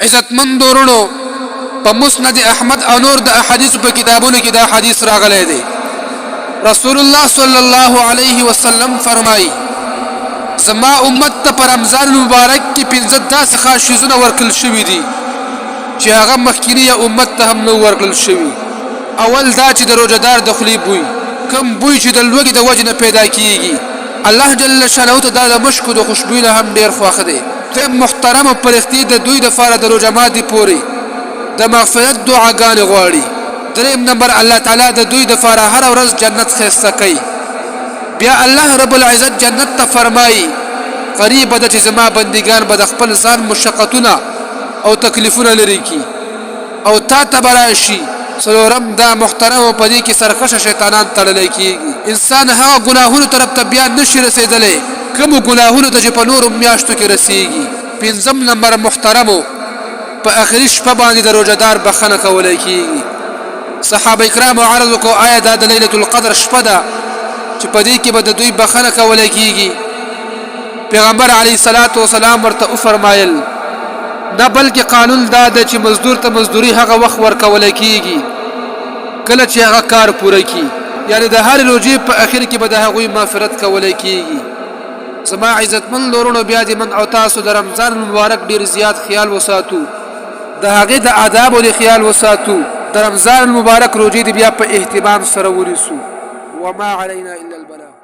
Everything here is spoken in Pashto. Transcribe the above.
عزتمند ورونو په مسند احمد او نور د احادیث په کتابونو کې دا حدیث راغلی دی. رسول الله صلی الله علیه وسلم فرمایي زما امت ته په رمضان مبارک کې 15 داسې خاص شیزونه ورکړل شوي دي چې هغه مخکینی امت ته هم نو ورکړل شوي. اول دا چې د روزدار د خولې بوی، کم بوی چې د لوږې د وجې نه پیدا کیږي، الله جل شانه ته دا د مشکو د خوشبوی نه هم ډیر خوښ دی. ته محترم پرختي د دوی د فار د روزه ماتي پوري د مغفرت دعاګانې غواړي. دریم نمبر الله تعالی د دوی د فار هر ورځ جنت خیسته کوي. بیا الله رب العزت جنت ته فرمایي قریب ده چې زما بندگان به د خپل ځان مشقتونه او تکلیفونه لري کی او تا ته براشي. سلورم دا محترم په دې کې سرکشه شیطانان تړل کیږي. انسان هغه ګناهونو طرف ته بیا نشي رسیدلی کوم ګناهونو ته چې په نور میاشتو کې رسیږي. پنځم نمبر محترمو په اخري شپه باندې د روزدار بخنه کولای کیږي. صحابه کرام عرض کو آیا دا د ليله القدر شپه ده چې په دې کې به د دوی بخنه کولای کیږي؟ پیغمبر علی صلوات و سلام ورته فرمایل دا بلکې قانون دا ده چې مزدور ته مزدوري هغه وخت ورکول کیږي کله چې هغه کار پوره کړي، یعنی د هر روزي په اخر کې به د هغوی مغفرت کول کیږي. زما عزتمن لورونو بیا دې من او تاسو د رمضان مبارک ډیر زیات خیال وساتو، د هغه د آداب او خیال وساتو، د رمضان مبارک روزي دې بیا په اهتمام سره ورسو. وما علينا الا البلاغ.